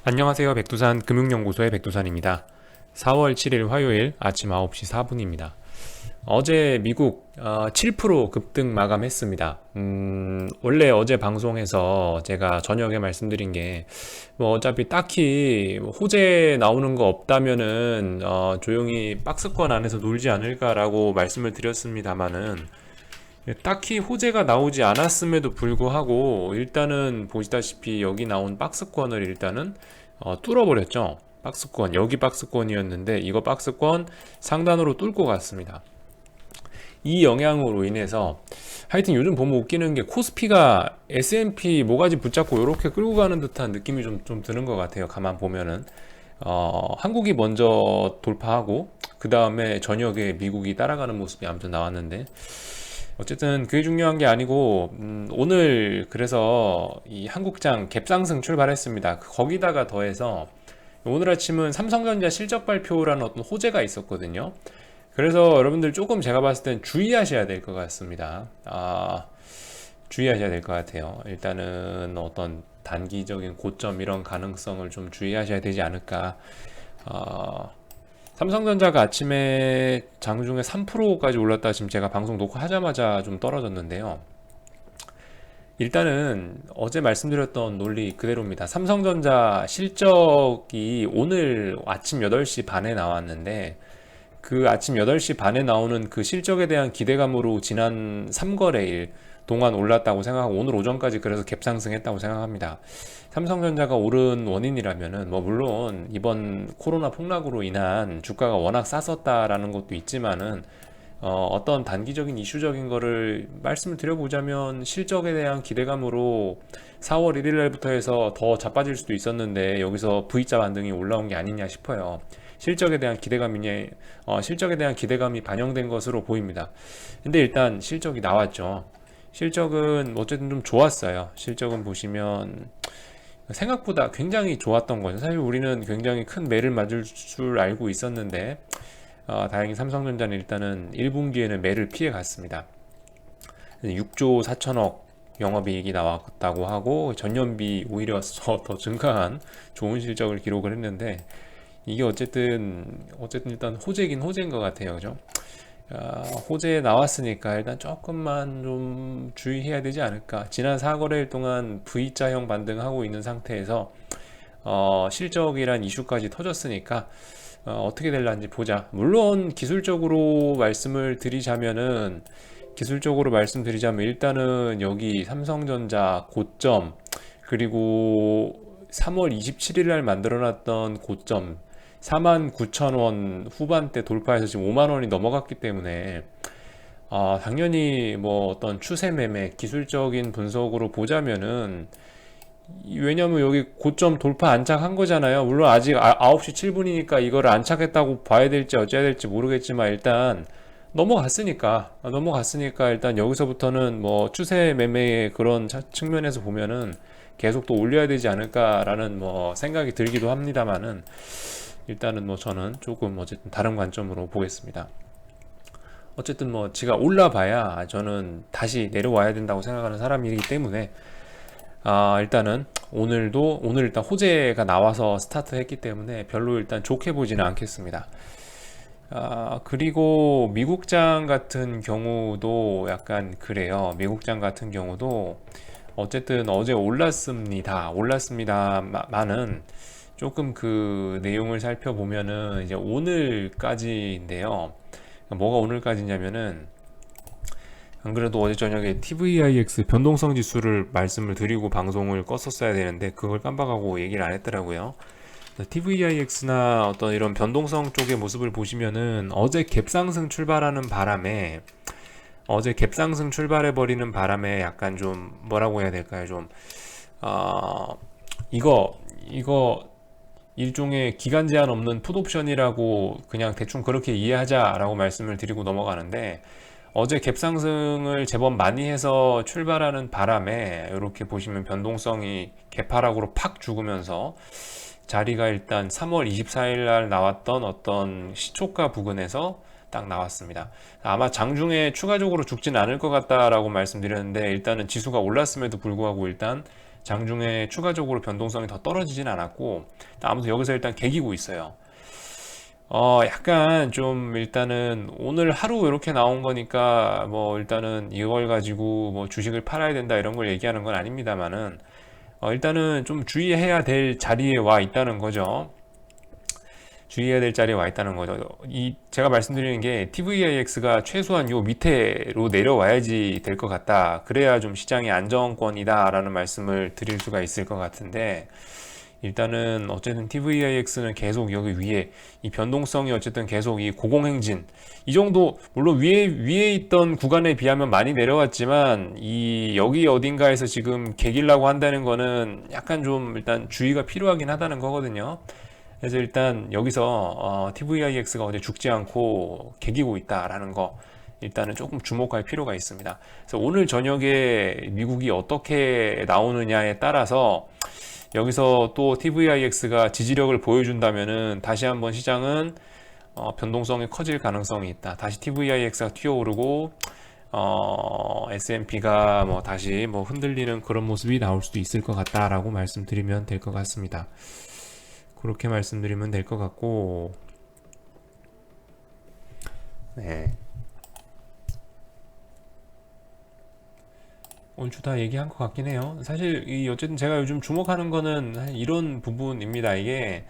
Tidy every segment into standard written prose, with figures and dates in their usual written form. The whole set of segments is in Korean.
안녕하세요. 백두산 금융연구소의 백두산입니다. 4월 7일 화요일 아침 9시 4분입니다. 어제 미국 7% 급등 마감했습니다. 원래 어제 방송에서 제가 저녁에 말씀드린 게 뭐 어차피 딱히 뭐 호재 나오는 거 없다면은 조용히 박스권 안에서 놀지 않을까라고 말씀을 드렸습니다만은 딱히 호재가 나오지 않았음에도 불구하고 일단은 보시다시피 여기 나온 박스권을 일단은 뚫어버렸죠. 박스권, 여기 박스권이었는데 이거 박스권 상단으로 뚫고 갔습니다. 이 영향으로 인해서 하여튼 요즘 보면 웃기는 게 코스피가 S&P 모가지 붙잡고 이렇게 끌고 가는 듯한 느낌이 좀 드는 것 같아요. 가만 보면은 한국이 먼저 돌파하고 그 다음에 저녁에 미국이 따라가는 모습이 아무튼 나왔는데 어쨌든 그게 중요한 게 아니고 오늘 그래서 이 한국장 갭상승 출발했습니다. 거기다가 더해서 오늘 아침은 삼성전자 실적 발표라는 어떤 호재가 있었거든요. 그래서 여러분들 조금 제가 봤을 땐 주의하셔야 될 것 같습니다. 주의하셔야 될 것 같아요. 일단은 어떤 단기적인 고점 이런 가능성을 좀 주의하셔야 되지 않을까. 삼성전자가 아침에 장중에 3%까지 올랐다 지금 제가 방송 녹화하자마자 좀 떨어졌는데요. 일단은 어제 말씀드렸던 논리 그대로입니다. 삼성전자 실적이 오늘 아침 8시 반에 나왔는데 그 아침 8시 반에 나오는 그 실적에 대한 기대감으로 지난 3거래일 동안 올랐다고 생각하고 오늘 오전까지 그래서 갭상승했다고 생각합니다. 삼성전자가 오른 원인이라면은 뭐 물론 이번 코로나 폭락으로 인한 주가가 워낙 쌌었다라는 것도 있지만은 어떤 단기적인 이슈적인 거를 말씀을 드려보자면 실적에 대한 기대감으로 4월 1일 날부터 해서 더 자빠질 수도 있었는데 여기서 V자 반등이 올라온 게 아니냐 싶어요. 실적에 대한 실적에 대한 기대감이 반영된 것으로 보입니다. 근데 일단 실적이 나왔죠. 실적은 어쨌든 좀 좋았어요. 실적은 보시면 생각보다 굉장히 좋았던 거죠. 사실 우리는 굉장히 큰 매를 맞을 줄 알고 있었는데 다행히 삼성전자는 일단은 1분기에는 매를 피해 갔습니다. 6조 4천억 영업이익이 나왔다고 하고 전년비 오히려 더 증가한 좋은 실적을 기록을 했는데 이게 어쨌든 일단 호재긴 호재인 것 같아요. 그죠? 호재 나왔으니까 일단 조금만 좀 주의해야 되지 않을까. 지난 4거래일 동안 V자형 반등하고 있는 상태에서 실적이란 이슈까지 터졌으니까 어떻게 될란지 보자. 물론 기술적으로 말씀드리자면 일단은 여기 삼성전자 고점 그리고 3월 27일 날 만들어놨던 고점 49,000원 후반대 돌파해서 지금 5만 원이 넘어갔기 때문에 당연히 뭐 어떤 추세 매매 기술적인 분석으로 보자면은 왜냐면 여기 고점 돌파 안착한 거잖아요. 물론 아직 9시 7분이니까 이거를 안착했다고 봐야 될지 어째야 될지 모르겠지만 일단 넘어갔으니까 일단 여기서부터는 뭐 추세 매매의 그런 측면에서 보면은 계속 또 올려야 되지 않을까라는 뭐 생각이 들기도 합니다만은 일단은 뭐 저는 조금 어쨌든 다른 관점으로 보겠습니다. 어쨌든 뭐 지가 올라봐야 저는 다시 내려와야 된다고 생각하는 사람이기 때문에 일단은 오늘 일단 호재가 나와서 스타트했기 때문에 별로 일단 좋게 보지는 않겠습니다. 그리고 미국장 같은 경우도 약간 그래요. 미국장 같은 경우도 어쨌든 어제 올랐습니다만은 조금 그 내용을 살펴보면은 이제 오늘까지인데요. 뭐가 오늘까지냐면은 안 그래도 어제 저녁에 TVIX 변동성 지수를 말씀을 드리고 방송을 껐었어야 되는데 그걸 깜빡하고 얘기를 안 했더라고요. TVIX나 어떤 이런 변동성 쪽의 모습을 보시면은 어제 갭상승 출발해버리는 바람에 약간 좀 뭐라고 해야 될까요? 좀 이거 일종의 기간 제한 없는 풋옵션이라고 그냥 대충 그렇게 이해하자라고 말씀을 드리고 넘어가는데 어제 갭상승을 제법 많이 해서 출발하는 바람에 이렇게 보시면 변동성이 개파락으로 팍 죽으면서 자리가 일단 3월 24일 날 나왔던 어떤 시초가 부근에서 딱 나왔습니다. 아마 장중에 추가적으로 죽진 않을 것 같다라고 말씀드렸는데 일단은 지수가 올랐음에도 불구하고 일단 장중에 추가적으로 변동성이 더 떨어지진 않았고, 아무튼 여기서 일단 개기고 있어요. 약간 좀 일단은 오늘 하루 이렇게 나온 거니까 뭐 일단은 이걸 가지고 뭐 주식을 팔아야 된다 이런 걸 얘기하는 건 아닙니다만은 일단은 좀 주의해야 될 자리에 와 있다는 거죠. 주의해야 될 자리에 와 있다는 거죠. 제가 말씀드리는 게 TVIX가 최소한 요 밑에로 내려와야지 될 것 같다. 그래야 좀 시장의 안정권이다라는 말씀을 드릴 수가 있을 것 같은데, 일단은 어쨌든 TVIX는 계속 여기 위에 이 변동성이 어쨌든 계속 이 고공행진 이 정도, 물론 위에 있던 구간에 비하면 많이 내려왔지만 이 여기 어딘가에서 지금 개기려고 한다는 거는 약간 좀 일단 주의가 필요하긴 하다는 거거든요. 그래서 일단 여기서 TVIX가 어제 죽지 않고 개기고 있다라는 거 일단은 조금 주목할 필요가 있습니다. 그래서 오늘 저녁에 미국이 어떻게 나오느냐에 따라서 여기서 또 TVIX가 지지력을 보여준다면은 다시 한번 시장은 변동성이 커질 가능성이 있다. 다시 TVIX가 튀어오르고 S&P가 뭐 다시 뭐 흔들리는 그런 모습이 나올 수도 있을 것 같다라고 말씀드리면 될 것 같습니다. 그렇게 말씀드리면 될 것 같고, 네. 오늘 주 다 얘기한 것 같긴 해요. 사실 어쨌든 제가 요즘 주목하는 거는 이런 부분입니다. 이게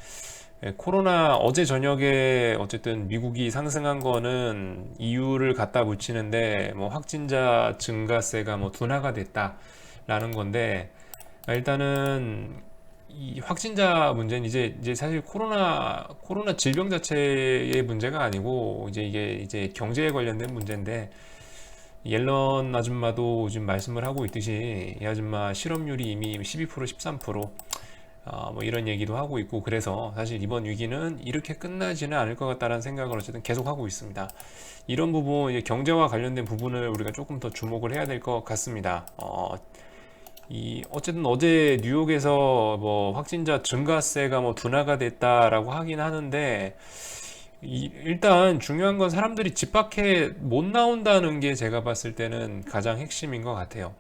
코로나 어제 저녁에 어쨌든 미국이 상승한 거는 이유를 갖다 붙이는데 뭐 확진자 증가세가 뭐 둔화가 됐다라는 건데, 일단은 이 확진자 문제는 이제 사실 코로나 질병 자체의 문제가 아니고 이게 경제에 관련된 문제인데, 옐런 아줌마도 지금 말씀을 하고 있듯이 이 아줌마 실업률이 이미 12% 13% 뭐 이런 얘기도 하고 있고, 그래서 사실 이번 위기는 이렇게 끝나지는 않을 것 같다는 생각을 어쨌든 계속 하고 있습니다. 이런 부분, 이제 경제와 관련된 부분을 우리가 조금 더 주목을 해야 될 것 같습니다. 어쨌든 어제 뉴욕에서 뭐 확진자 증가세가 뭐 둔화가 됐다라고 하긴 하는데, 일단 중요한 건 사람들이 집 밖에 못 나온다는 게 제가 봤을 때는 가장 핵심인 것 같아요.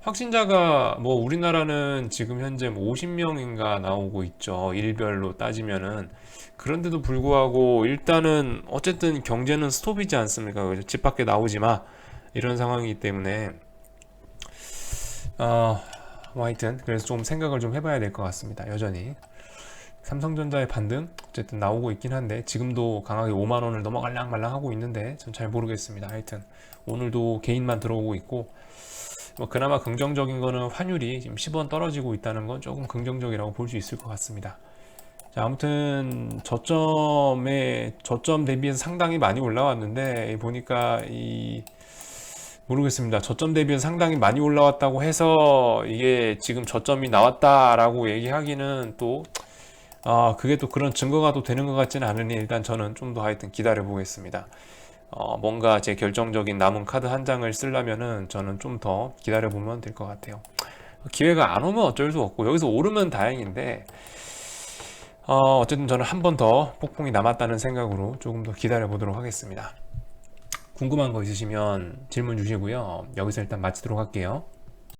확진자가 뭐 우리나라는 지금 현재 50명인가 나오고 있죠. 일별로 따지면은. 그런데도 불구하고 일단은 어쨌든 경제는 스톱이지 않습니까? 그죠? 집 밖에 나오지 마. 이런 상황이기 때문에 뭐 하여튼 그래서 좀 생각을 좀 해봐야 될 것 같습니다. 여전히 삼성전자의 반등 어쨌든 나오고 있긴 한데, 지금도 강하게 5만 원을 넘어갈랑 말랑 하고 있는데 전 잘 모르겠습니다. 하여튼 오늘도 개인만 들어오고 있고, 뭐 그나마 긍정적인 거는 환율이 지금 10원 떨어지고 있다는 건 조금 긍정적이라고 볼 수 있을 것 같습니다. 자, 아무튼 저점 대비해서 상당히 많이 올라왔는데, 보니까 모르겠습니다. 저점 대비해서 상당히 많이 올라왔다고 해서 이게 지금 저점이 나왔다라고 얘기하기는 또 그게 또 그런 증거가 또 되는 것 같지는 않으니, 일단 저는 좀 더 하여튼 기다려 보겠습니다. 뭔가 제 결정적인 남은 카드 한 장을 쓰려면은 저는 좀 더 기다려 보면 될 것 같아요. 기회가 안 오면 어쩔 수 없고, 여기서 오르면 다행인데, 어쨌든 저는 한 번 더 폭풍이 남았다는 생각으로 조금 더 기다려 보도록 하겠습니다. 궁금한 거 있으시면 질문 주시고요. 여기서 일단 마치도록 할게요.